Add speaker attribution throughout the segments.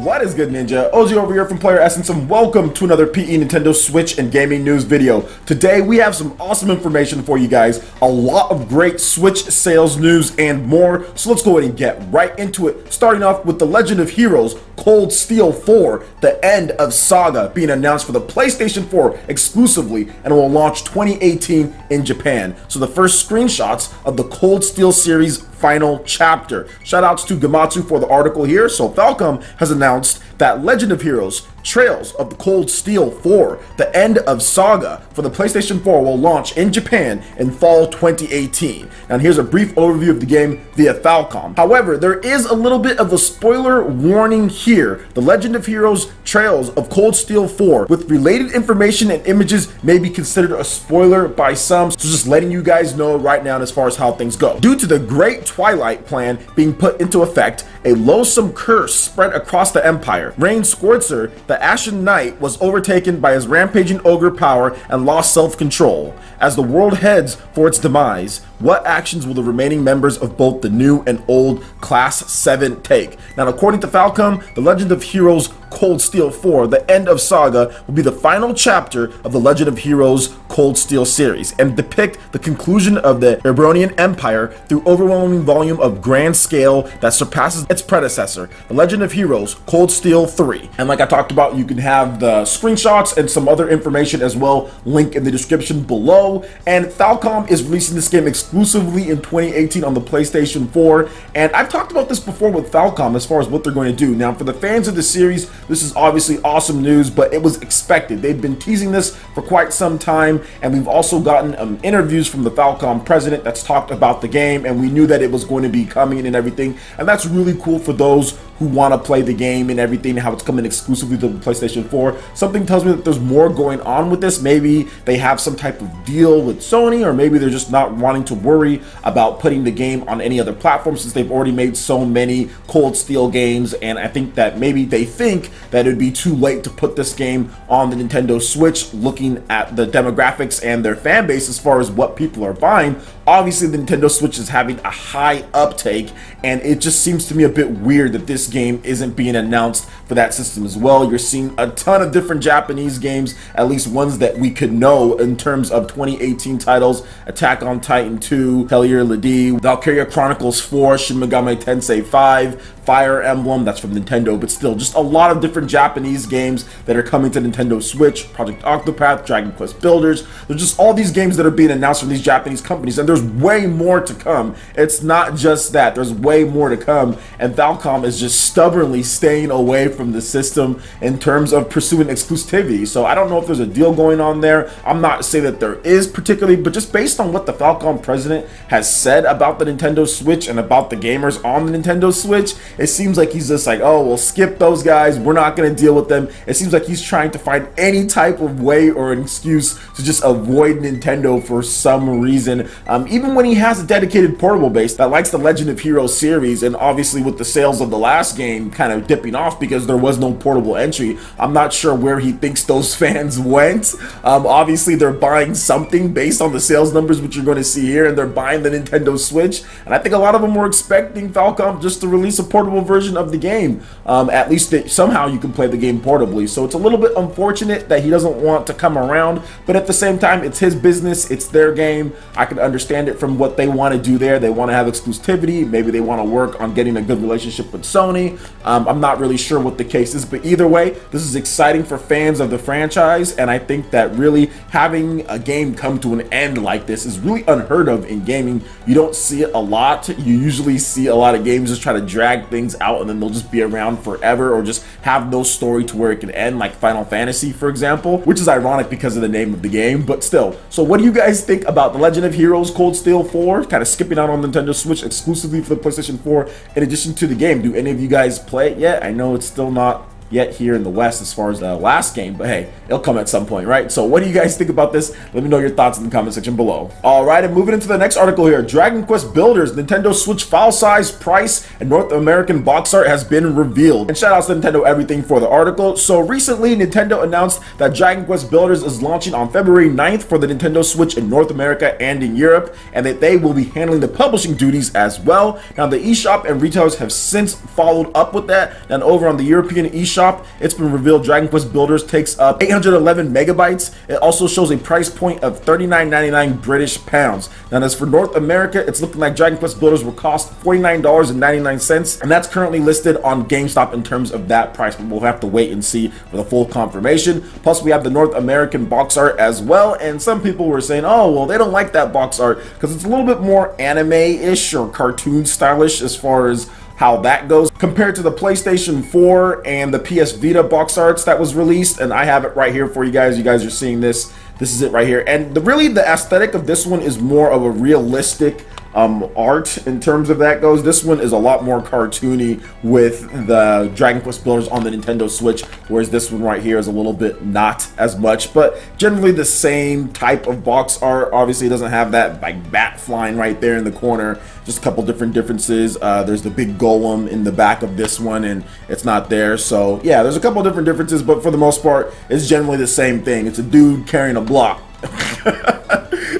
Speaker 1: What is good, Ninja? Ozzy over here from Player Essence, and welcome to another PE Nintendo Switch and gaming news video. Today we have some awesome information for you guys, a lot of great Switch sales news and more, so let's go ahead and get right into it, starting off with The Legend of Heroes Cold Steel 4, the end of Saga, being announced for the PlayStation 4 exclusively, and will launch 2018 in Japan. So the first screenshots of the Cold Steel series final chapter. Shoutouts to Gamatsu for the article here. So Falcom has announced that Legend of Heroes Trails of the Cold Steel 4, the end of Saga for the PlayStation 4 will launch in Japan in fall 2018. And here's a brief overview of the game via Falcom. However, there is a little bit of a spoiler warning here. The Legend of Heroes Trails of Cold Steel 4 with related information and images may be considered a spoiler by some, so just letting you guys know right now as far as how things go. Due to the Great Twilight Plan being put into effect, a loathsome curse spread across the Empire. Rain Squirtzer, the Ashen Knight, was overtaken by his rampaging ogre power and lost self-control. As the world heads for its demise, what actions will the remaining members of both the new and old Class 7 take? Now, according to Falcom, The Legend of Heroes Cold Steel 4, the end of Saga, will be the final chapter of the Legend of Heroes Cold Steel series and depict the conclusion of the Ebronian Empire through overwhelming volume of grand scale that surpasses its predecessor, The Legend of Heroes Cold Steel 3. And like I talked about, you can have the screenshots and some other information as well, link in the description below. And Falcom is releasing this game exclusively in 2018 on the PlayStation 4, and I've talked about this before with Falcom as far as what they're going to do. Now, for the fans of the series, this is obviously awesome news, but it was expected. They've been teasing this for quite some time, and we've also gotten interviews from the Falcom president that's talked about the game, and we knew that it was going to be coming and everything, and that's really cool for those who want to play the game and everything, how it's coming exclusively to the PlayStation 4. Something tells me that there's more going on with this. Maybe they have some type of deal with Sony, or maybe they're just not wanting to worry about putting the game on any other platform since they've already made so many Cold Steel games, and I think that maybe they think that it would be too late to put this game on the Nintendo Switch, looking at the demographics and their fan base as far as what people are buying. Obviously, the Nintendo Switch is having a high uptake, and it just seems to me a bit weird that this game isn't being announced for that system as well. You're seeing a ton of different Japanese games, at least ones that we could know in terms of 2018 titles: Attack on Titan 2, Hellier Lady, Valkyria Chronicles 4, Shin Megami Tensei 5, Fire Emblem, that's from Nintendo, but still just a lot of different Japanese games that are coming to Nintendo Switch, Project Octopath, Dragon Quest Builders. There's just all these games that are being announced from these Japanese companies, and there's way more to come. It's not just that, there's way more to come, and Falcom is just stubbornly staying away from the system in terms of pursuing exclusivity. So I don't know if there's a deal going on there. I'm not saying that there is particularly, but just based on what the Falcom president has said about the Nintendo Switch and about the gamers on the Nintendo Switch, it seems like he's just like, oh, we'll skip those guys, we're not going to deal with them. It seems like he's trying to find any type of way or an excuse to just avoid Nintendo for some reason, even when he has a dedicated portable base that likes the Legend of Heroes series. And obviously with the sales of the last game kind of dipping off because there was no portable entry, I'm not sure where he thinks those fans went. Obviously they're buying something based on the sales numbers which you're going to see here, and they're buying the Nintendo Switch, and I think a lot of them were expecting Falcom just to release a portable version of the game, at least that somehow you can play the game portably. So it's a little bit unfortunate that he doesn't want to come around, but at the same time, it's his business, it's their game. I can understand it from what they want to do there. They want to have exclusivity, maybe they want to work on getting a good relationship with Sony. I'm not really sure what the case is, but either way, this is exciting for fans of the franchise, and I think that really having a game come to an end like this is really unheard of in gaming. You don't see it a lot. You usually see a lot of games just try to drag things out and then they'll just be around forever, or just have no story to where it can end, like Final Fantasy, for example, which is ironic because of the name of the game, but still. So what do you guys think about The Legend of Heroes Cold Steel 4 kind of skipping out on Nintendo Switch exclusively for the PlayStation 4 in addition to the game? Do any of you guys play it yet? I know it's still not yet here in the West as far as the last game, but hey, it'll come at some point, right? So what do you guys think about this? Let me know your thoughts in the comment section below. All right, and moving into the next article here, Dragon Quest Builders, Nintendo Switch file size, price, and North American box art has been revealed. And shout outs to Nintendo Everything for the article. So recently, Nintendo announced that Dragon Quest Builders is launching on February 9th for the Nintendo Switch in North America and in Europe, and that they will be handling the publishing duties as well. Now, the eShop and retailers have since followed up with that, and over on the European eShop, it's been revealed Dragon Quest Builders takes up 811 megabytes. It also shows a price point of $39.99 British pounds. Now, as for North America, it's looking like Dragon Quest Builders will cost $49.99, and that's currently listed on GameStop in terms of that price, but we'll have to wait and see for the full confirmation. Plus, we have the North American box art as well, and some people were saying, oh, well, they don't like that box art because it's a little bit more anime-ish or cartoon stylish as far as how that goes compared to the PlayStation 4 and the PS Vita box arts that was released. And I have it right here for you guys. You guys are seeing this. This is it right here. And really the aesthetic of this one is more of a realistic art in terms of that goes. This one is a lot more cartoony with the Dragon Quest Builders on the Nintendo Switch, whereas this one right here is a little bit not as much, but generally the same type of box art. Obviously it doesn't have that like bat flying right there in the corner, just a couple different differences. There's the big golem in the back of this one and it's not there, so yeah, there's a couple different differences, but for the most part it's generally the same thing. It's a dude carrying a block.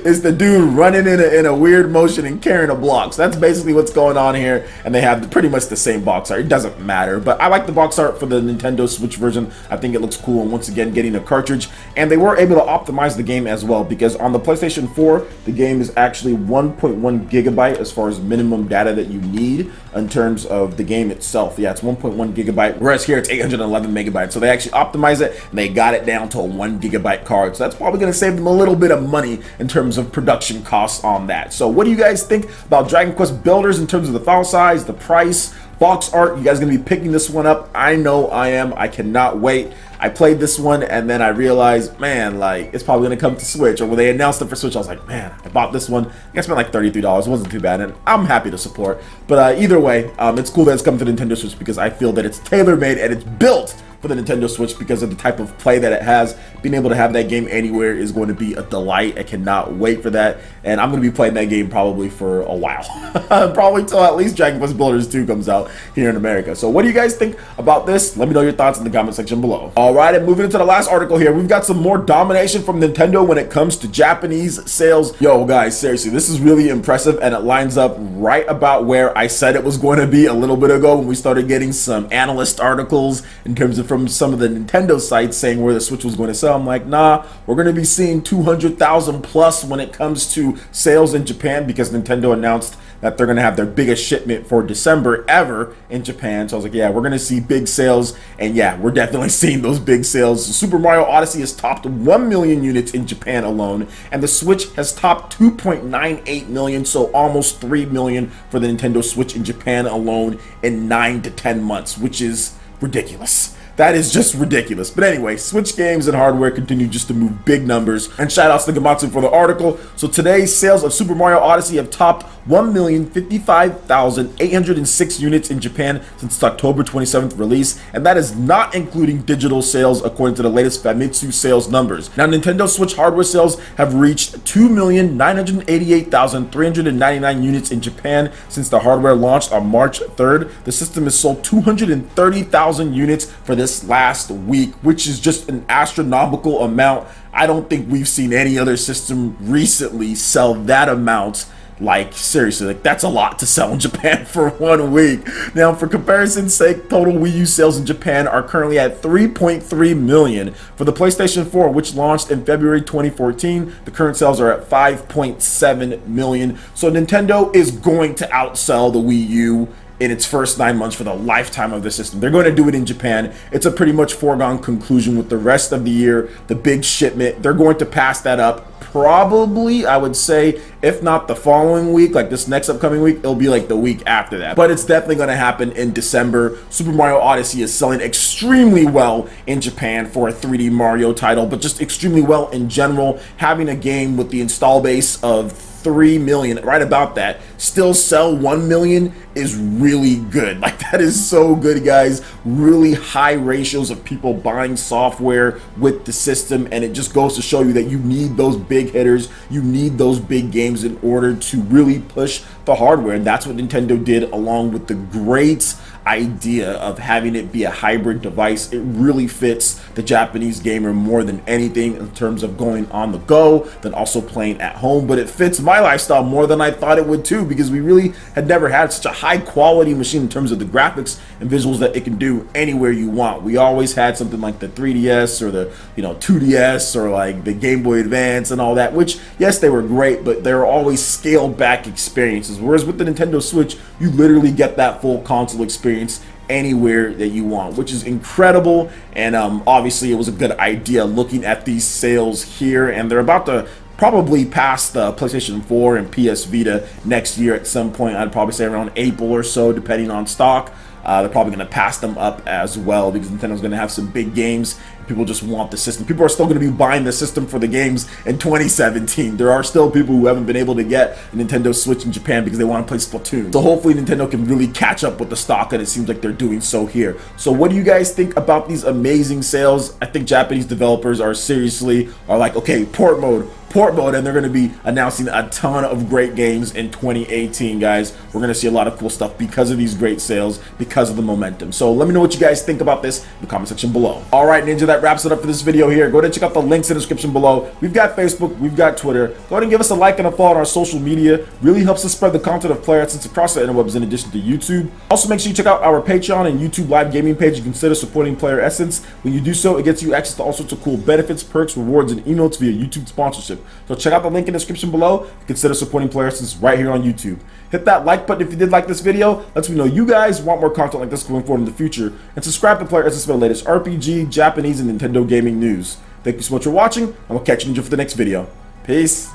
Speaker 1: It's the dude running in a weird motion and carrying a block. So that's basically what's going on here, and they have pretty much the same box art. It doesn't matter, but I like the box art for the Nintendo Switch version. I think it looks cool, and once again getting a cartridge, and they were able to optimize the game as well, because on the PlayStation 4 the game is actually 1.1 gigabyte as far as minimum data that you need in terms of the game itself. Yeah, it's 1.1 gigabyte, whereas here it's 811 megabytes. So they actually optimized it and they got it down to a 1 gigabyte card, so that's probably going to save them a little bit of money in terms of production costs on that. So what do you guys think about Dragon Quest Builders in terms of the file size, the price, box art? You guys gonna be picking this one up? I know I am. I cannot wait. I played this one and then I realized, man, like it's probably gonna come to Switch. Or when they announced it for Switch, I was like, man, I bought this one. I spent like $33. It wasn't too bad, and I'm happy to support. But either way, it's cool that it's coming to Nintendo Switch because I feel that it's tailor-made and it's built for the Nintendo Switch because of the type of play that it has. Being able to have that game anywhere is going to be a delight. I cannot wait for that, and I'm going to be playing that game probably for a while. Probably till at least Dragon Quest Builders 2 comes out here in America. So what do you guys think about this? Let me know your thoughts in the comment section below. Alright, and moving into the last article here, we've got some more domination from Nintendo when it comes to Japanese sales. Yo guys, seriously, this is really impressive, and it lines up right about where I said it was going to be a little bit ago when we started getting some analyst articles in terms of from some of the Nintendo sites saying where the Switch was going to sell. I'm like, nah, we're going to be seeing 200,000 plus when it comes to sales in Japan, because Nintendo announced that they're going to have their biggest shipment for December ever in Japan. So I was like, yeah, we're going to see big sales, and yeah, we're definitely seeing those big sales. Super Mario Odyssey has topped 1 million units in Japan alone, and the Switch has topped 2.98 million, so almost 3 million for the Nintendo Switch in Japan alone in 9 to 10 months, which is ridiculous. That is just ridiculous. But anyway, Switch games and hardware continue just to move big numbers. And shout outs to Famitsu for the article. So today's sales of Super Mario Odyssey have topped 1,055,806 units in Japan since its October 27th release, and that is not including digital sales according to the latest Famitsu sales numbers. Now, Nintendo Switch hardware sales have reached 2,988,399 units in Japan since the hardware launched on March 3rd. The system has sold 230,000 units for this last week, which is just an astronomical amount. I don't think we've seen any other system recently sell that amount. Like, seriously, like that's a lot to sell in Japan for 1 week. Now, for comparison's sake, total Wii U sales in Japan are currently at 3.3 million. For the PlayStation 4, which launched in February 2014, the current sales are at 5.7 million. So Nintendo is going to outsell the Wii U in its first 9 months for the lifetime of the system. They're going to do it in Japan. It's a pretty much foregone conclusion with the rest of the year, the big shipment. They're going to pass that up probably, I would say, if not the following week, like this next upcoming week, it'll be like the week after that. But it's definitely going to happen in December. Super Mario Odyssey is selling extremely well in Japan for a 3D Mario title, but just extremely well in general. Having a game with the install base of 3 million, right about that, still sell 1 million is really good. Like, that is so good, guys. Really high ratios of people buying software with the system, and it just goes to show you that you need those big hitters, you need those big games in order to really push the hardware. And that's what Nintendo did, along with the great idea of having it be a hybrid device. It really fits the Japanese gamer more than anything, in terms of going on the go, then also playing at home. But it fits my lifestyle more than I thought it would too, because we really had never had such a high quality machine in terms of the graphics and visuals that it can do anywhere you want. We always had something like the 3DS or the 2DS or like the Game Boy Advance and all that, which, yes, they were great, but they were always scaled back experiences. Whereas with the Nintendo Switch, you literally get that full console experience anywhere that you want, which is incredible. And obviously it was a good idea looking at these sales here, and they're about to probably pass the PlayStation 4 and PS Vita next year at some point. I'd probably say around April or so, depending on stock. They're probably going to pass them up as well, because Nintendo's going to have some big games. People just want the system. People are still going to be buying the system for the games in 2017. There are still people who haven't been able to get a Nintendo Switch in Japan because they want to play Splatoon. So hopefully Nintendo can really catch up with the stock, and it seems like they're doing so here. So what do you guys think about these amazing sales? I think Japanese developers are like, okay, port mode, and they're going to be announcing a ton of great games in 2018, guys. We're going to see a lot of cool stuff because of these great sales, because of the momentum. So let me know what you guys think about this in the comment section below. All right, Ninja, that wraps it up for this video here. Go ahead and check out the links in the description below. We've got Facebook, we've got Twitter. Go ahead and give us a like and a follow on our social media. Really helps us spread the content of Player Essence across the interwebs, in addition to YouTube. Also, make sure you check out our Patreon and YouTube live gaming page and consider supporting Player Essence. When you do so, it gets you access to all sorts of cool benefits, perks, rewards, and emotes via YouTube sponsorship. So check out the link in the description below. Consider supporting Player Essence right here on YouTube. Hit that like button if you did like this video. Lets me know you guys want more content like this going forward in the future. And subscribe to Player Essence for the latest RPG, Japanese, and Nintendo gaming news. Thank you so much for watching, and we'll catch you for the next video. Peace.